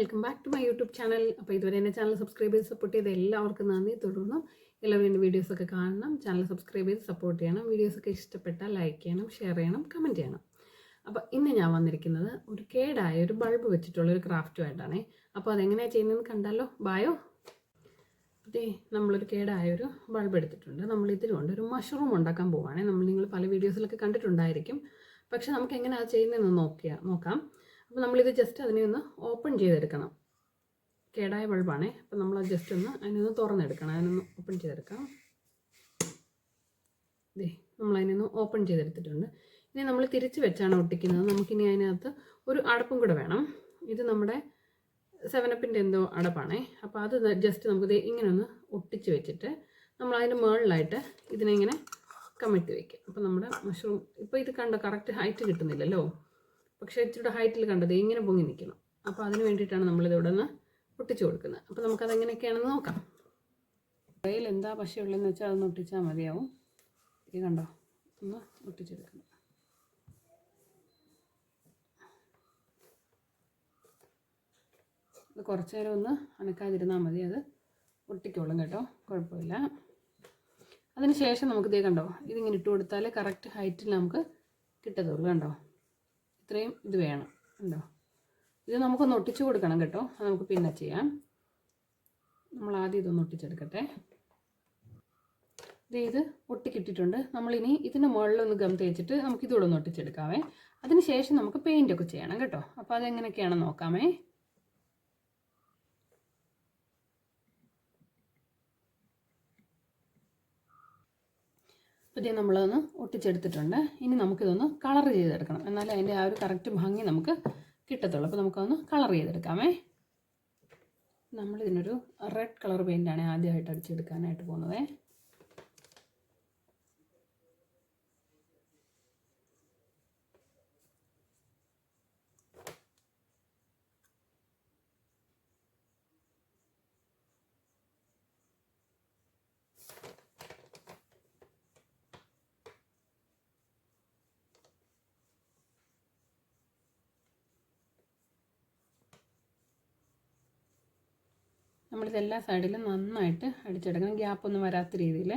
Welcome back to my YouTube channel. അപ്പോൾ ഇതുവരെ എൻ്റെ ചാനൽ സബ്സ്ക്രൈബ് ചെയ്ത് സപ്പോർട്ട് ചെയ്ത് എല്ലാവർക്കും നന്ദി. തുടർന്നും എല്ലാവരും എൻ്റെ വീഡിയോസൊക്കെ കാണണം, ചാനൽ സബ്സ്ക്രൈബ് ചെയ്ത് സപ്പോർട്ട് ചെയ്യണം. വീഡിയോസൊക്കെ ഇഷ്ടപ്പെട്ടാൽ ലൈക്ക് ചെയ്യണം, ഷെയർ ചെയ്യണം, കമൻറ്റ് ചെയ്യണം. അപ്പോൾ ഇന്ന് ഞാൻ വന്നിരിക്കുന്നത് ഒരു കേടായ ഒരു ബൾബ് വെച്ചിട്ടുള്ള ഒരു ക്രാഫ്റ്റുമായിട്ടാണ്. അപ്പോൾ അതെങ്ങനെയാണ് ചെയ്യുന്നതെന്ന് കണ്ടാലോ? ബായോ. അതേ, നമ്മളൊരു കേടായൊരു ബൾബ് എടുത്തിട്ടുണ്ട്. നമ്മൾ ഇതിലുകൊണ്ട് ഒരു മഷ്റൂം ഉണ്ടാക്കാൻ പോവുകയാണ്. നിങ്ങൾ പല വീഡിയോസിലൊക്കെ കണ്ടിട്ടുണ്ടായിരിക്കും. പക്ഷെ നമുക്ക് എങ്ങനെയാണ് അത് ചെയ്യുന്നതെന്ന് നോക്കാം. അപ്പോൾ നമ്മളിത് ജസ്റ്റ് അതിനെ ഒന്ന് ഓപ്പൺ ചെയ്തെടുക്കണം. കേടായ ബൾബാണേ. അപ്പോൾ നമ്മൾ ജസ്റ്റ് അതിനൊന്ന് തുറന്നെടുക്കണം. അതിനൊന്ന് ഓപ്പൺ ചെയ്തെടുക്കാം. ഇതേ, നമ്മളതിനൊന്ന് ഓപ്പൺ ചെയ്തെടുത്തിട്ടുണ്ട്. ഇനി നമ്മൾ തിരിച്ച് വെച്ചാണ് ഒട്ടിക്കുന്നത്. നമുക്കിനി അതിനകത്ത് ഒരു അടപ്പും കൂടെ വേണം. ഇത് നമ്മുടെ 7up എന്തോ അടപ്പാണേ. അപ്പോൾ അത് ജസ്റ്റ് നമുക്ക് ഇങ്ങനെ ഒന്ന് ഒട്ടിച്ച് വെച്ചിട്ട് നമ്മൾ അതിൻ്റെ മുകളിലായിട്ട് ഇതിനെ ഇങ്ങനെ കമഴ്ത്തി വയ്ക്കാം. അപ്പോൾ നമ്മുടെ മഷ്റൂം ഇപ്പോൾ ഇത് കണ്ടോ, കറക്റ്റ് ഹൈറ്റ് കിട്ടുന്നില്ലല്ലോ. പക്ഷേ ഇച്ചിരി ഹൈറ്റിൽ കണ്ടത് ഇങ്ങനെ പൊങ്ങി നിൽക്കണം. അപ്പോൾ അതിന് വേണ്ടിയിട്ടാണ് നമ്മളിതിവിടെ നിന്ന് ഒട്ടിച്ച് കൊടുക്കുന്നത്. അപ്പോൾ നമുക്കതെങ്ങനെയൊക്കെയാണെന്ന് നോക്കാം. കയ്യിൽ എന്താ പശയുള്ളതെന്ന് വെച്ചാൽ അതൊന്ന് ഒട്ടിച്ചാൽ മതിയാവും. ഇത് കണ്ടോ, ഒന്ന് ഒട്ടിച്ചെടുക്കണം. ഇത് കുറച്ച് നേരം ഒന്ന് അനക്കാതിരുന്നാൽ മതി, അത് ഒട്ടിക്കോളും കേട്ടോ, കുഴപ്പമില്ല. അതിന് ശേഷം നമുക്ക് ഇതേ കണ്ടോ, ഇതിങ്ങനെ ഇട്ട് കൊടുത്താൽ കറക്റ്റ് ഹൈറ്റിൽ നമുക്ക് കിട്ടത്തുള്ളൂ. കണ്ടോ, ഇത്രയും ഇത് വേണം. കണ്ടോ, ഇത് നമുക്കൊന്ന് ഒട്ടിച്ചു കൊടുക്കണം കേട്ടോ. അത് നമുക്ക് പിന്നെ ചെയ്യാം. നമ്മൾ ആദ്യം ഇതൊന്ന് ഒട്ടിച്ചെടുക്കട്ടെ. ഇത് ഒട്ടിക്കിട്ടിട്ടുണ്ട്. നമ്മളിനി ഇതിൻ്റെ മുകളിലൊന്ന് ഗം തേച്ചിട്ട് നമുക്ക് ഇതുകൂടെ ഒന്ന് ഒട്ടിച്ചെടുക്കാവേ. അതിന് ശേഷം നമുക്ക് പെയിൻ്റൊക്കെ ചെയ്യണം കേട്ടോ. അപ്പോൾ അതെങ്ങനെയൊക്കെയാണെന്ന് നോക്കാമേ. അപ്പോൾ ഇതേ നമ്മളതൊന്ന് ഒട്ടിച്ചെടുത്തിട്ടുണ്ട്. ഇനി നമുക്കിതൊന്ന് കളർ ചെയ്തെടുക്കണം. എന്നാലേ അതിൻ്റെ ആ ഒരു കറക്റ്റ് ഭംഗി നമുക്ക് കിട്ടത്തുള്ളൂ. അപ്പോൾ നമുക്കൊന്ന് കളർ ചെയ്തെടുക്കാമേ. നമ്മളിതിനൊരു റെഡ് കളർ പെയിൻ്റാണ് ആദ്യമായിട്ട് അടിച്ചെടുക്കാനായിട്ട് പോകുന്നത്. നമ്മളിതെല്ലാ സൈഡിലും നന്നായിട്ട് അടിച്ചെടുക്കണം. ഗ്യാപ്പൊന്നും വരാത്ത രീതിയിൽ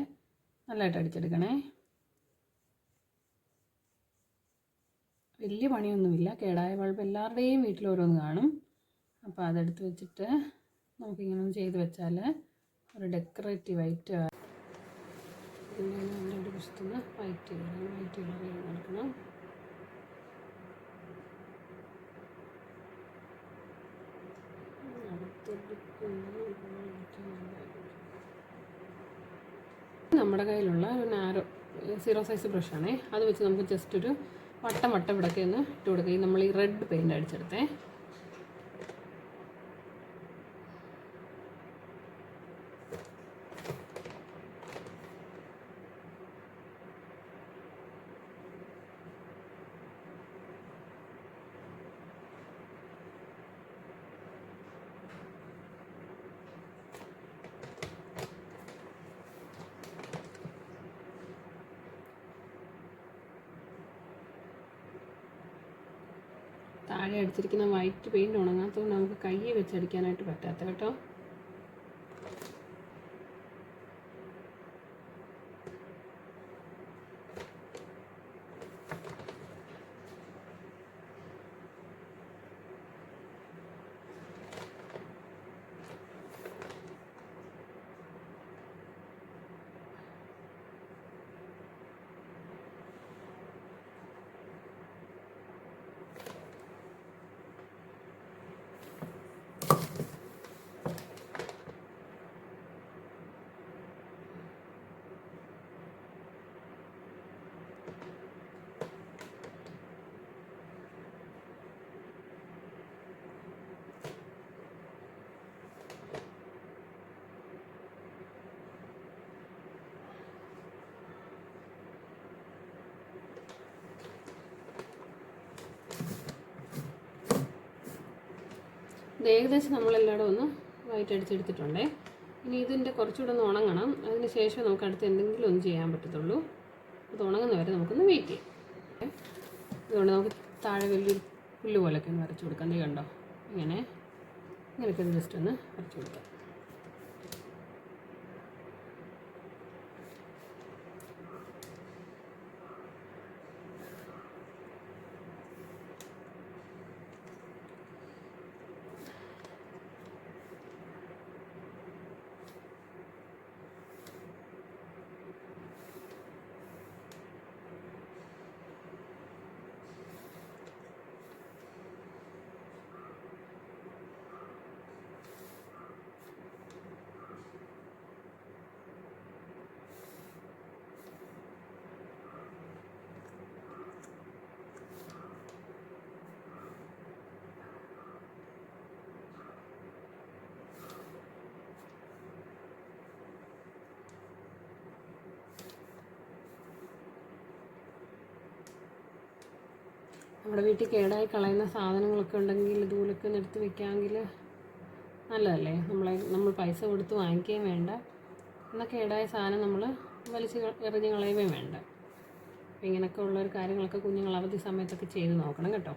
നല്ലതായിട്ട് അടിച്ചെടുക്കണേ. വലിയ പണിയൊന്നുമില്ല. കേടായ ബൾബ് എല്ലാവരുടെയും വീട്ടിൽ ഓരോന്ന് കാണും. അപ്പോൾ അതെടുത്ത് വെച്ചിട്ട് നമുക്കിങ്ങനെ ഒന്ന് ചെയ്ത് വെച്ചാൽ ഒരു ഡെക്കറേറ്റീവ് ആയിട്ട് പിന്നെ അതിൻ്റെ വശത്തുനിന്ന് വൈറ്റ് കളർ നടക്കണം. നമ്മുടെ കയ്യിലുള്ള ഒരു നാരോ 0 സൈസ് ബ്രഷാണേ. അത് വെച്ച് നമുക്ക് ജസ്റ്റ് ഒരു വട്ടം ഇവിടൊക്കെ ഒന്ന് ഇട്ട് കൊടുക്കുക. നമ്മൾ ഈ റെഡ് പെയിൻ്റ് അടിച്ചെടുത്തേ. താഴെ അടിച്ചിരിക്കുന്ന വൈറ്റ് പെയിൻറ്റ് ഉണങ്ങാത്തതുകൊണ്ട് നമുക്ക് കൈ വെച്ച് അടിക്കാനായിട്ട് പറ്റാത്ത കേട്ടോ. ഏകദേശം നമ്മളെല്ലായിടും ഒന്ന് വൈറ്റ് അടിച്ചെടുത്തിട്ടുണ്ടേ. ഇനി ഇതിൻ്റെ കുറച്ചുകൂടെ ഒന്ന് ഉണങ്ങണം. അതിന് ശേഷം നമുക്ക് അടുത്ത് എന്തെങ്കിലും ഒന്ന് ചെയ്യാൻ പറ്റത്തുള്ളൂ. അത് ഉണങ്ങുന്ന വരെ നമുക്കൊന്ന് വെയിറ്റ് ചെയ്യാം. അതുകൊണ്ട് നമുക്ക് താഴെ വലിയൊരു പുല്ല് പോലെയൊക്കെ ഒന്ന് വരച്ച് കൊടുക്കാം. നീ കണ്ടോ ഇങ്ങനെ. ഇങ്ങനെയൊക്കെ ജസ്റ്റ് ഒന്ന് വരച്ചു കൊടുക്കാം. നമ്മുടെ വീട്ടിൽ കേടായി കളയുന്ന സാധനങ്ങളൊക്കെ ഉണ്ടെങ്കിൽ ഇതുപോലൊക്കെ നിർത്തി വെക്കാമെങ്കിൽ നല്ലതല്ലേ. നമ്മൾ പൈസ കൊടുത്ത് വാങ്ങിക്കുകയും വേണ്ട, എന്നാൽ കേടായ സാധനം നമ്മൾ വലിച്ച് എറിഞ്ഞ് കളയുകയും വേണ്ട. അപ്പോൾ ഇങ്ങനെയൊക്കെ ഉള്ളൊരു കാര്യങ്ങളൊക്കെ കുഞ്ഞുങ്ങൾ അവധി സമയത്തൊക്കെ ചെയ്ത് നോക്കണം കേട്ടോ.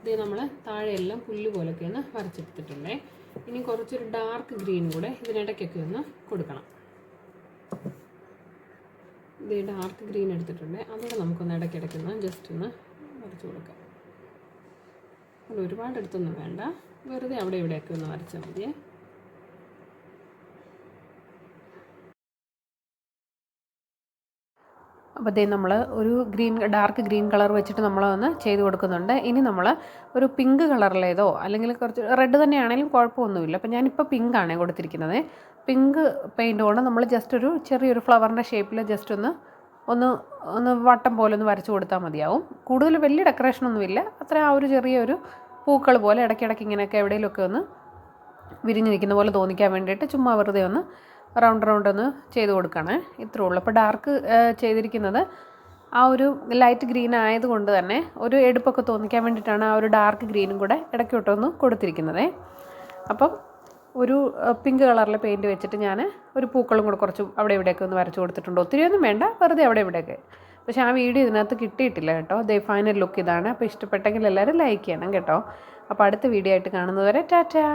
ഇത് നമ്മൾ താഴെയെല്ലാം പുല്ല് പോലൊക്കെ ഒന്ന് വരച്ചെടുത്തിട്ടുണ്ടേ. ഇനി കുറച്ചൊരു ഡാർക്ക് ഗ്രീൻ കൂടെ ഇതിനിടയ്ക്കൊക്കെ ഒന്ന് കൊടുക്കണം. ഇത് ഡാർക്ക് ഗ്രീൻ എടുത്തിട്ടുണ്ട്, അതുകൂടെ നമുക്കൊന്ന് ഇടയ്ക്കിടയ്ക്കൊന്ന് ജസ്റ്റ് ഒന്ന് വരച്ച് കൊടുക്കാം. അത് ഒരുപാട് എടുത്തൊന്നും വേണ്ട, വെറുതെ അവിടെ ഇവിടെയൊക്കെ ഒന്ന് വരച്ചാൽ മതിയേ. അപ്പോൾ ഇതേ നമ്മൾ ഒരു ഡാർക്ക് ഗ്രീൻ കളർ വെച്ചിട്ട് നമ്മളൊന്ന് ചെയ്ത് കൊടുക്കുന്നുണ്ട്. ഇനി നമ്മൾ ഒരു പിങ്ക് കളറിലേതോ അല്ലെങ്കിൽ കുറച്ച് റെഡ് തന്നെയാണെങ്കിലും കുഴപ്പമൊന്നുമില്ല. അപ്പോൾ ഞാനിപ്പോൾ പിങ്കാണ് കൊടുത്തിരിക്കുന്നത്. പിങ്ക് പെയിൻറ്റ് കൊണ്ട് നമ്മൾ ജസ്റ്റ് ഒരു ചെറിയൊരു ഫ്ലവറിൻ്റെ ഷേപ്പിൽ ജസ്റ്റ് ഒന്ന് വട്ടം പോലെ ഒന്ന് വരച്ച് കൊടുത്താൽ മതിയാവും. കൂടുതൽ വലിയ ഡെക്കറേഷനൊന്നുമില്ല, അത്ര ആ ഒരു ചെറിയൊരു പൂക്കൾ പോലെ ഇടയ്ക്കിടയ്ക്ക് ഇങ്ങനെയൊക്കെ എവിടെയെങ്കിലുമൊക്കെ ഒന്ന് വിരിഞ്ഞ് നിൽക്കുന്ന പോലെ തോന്നിക്കാൻ വേണ്ടിയിട്ട് ചുമ്മാ വെറുതെ ഒന്ന് റൗണ്ട് ഒന്ന് ചെയ്ത് കൊടുക്കണേ. ഇത്രേ ഉള്ളൂ. അപ്പോൾ ഡാർക്ക് ചെയ്തിരിക്കുന്നത് ആ ഒരു ലൈറ്റ് ഗ്രീൻ ആയതുകൊണ്ട് തന്നെ ഒരു എടുപ്പൊക്കെ തോന്നിക്കാൻ വേണ്ടിയിട്ടാണ് ആ ഒരു ഡാർക്ക് ഗ്രീനും കൂടെ ഇടയ്ക്കോട്ടൊന്ന് കൊടുത്തിരിക്കുന്നത്. അപ്പം ഒരു പിങ്ക് കളറിലെ പെയിൻറ്റ് വെച്ചിട്ട് ഞാൻ ഒരു പൂക്കളും കൂടെ കുറച്ച് അവിടെ ഇവിടെയൊക്കെ ഒന്ന് വരച്ച് കൊടുത്തിട്ടുണ്ട്. ഒത്തിരിയൊന്നും വേണ്ട, വെറുതെ അവിടെ ഇവിടെയൊക്കെ. പക്ഷേ ആ വീഡിയോ ഇതിനകത്ത് കിട്ടിയിട്ടില്ല കേട്ടോ. ഫൈനൽ ലുക്ക് ഇതാണ്. അപ്പോൾ ഇഷ്ടപ്പെട്ടെങ്കിൽ എല്ലാവരും ലൈക്ക് ചെയ്യണം കേട്ടോ. അപ്പോൾ അടുത്ത വീഡിയോ ആയിട്ട് കാണുന്നതുവരെ ടാറ്റാ.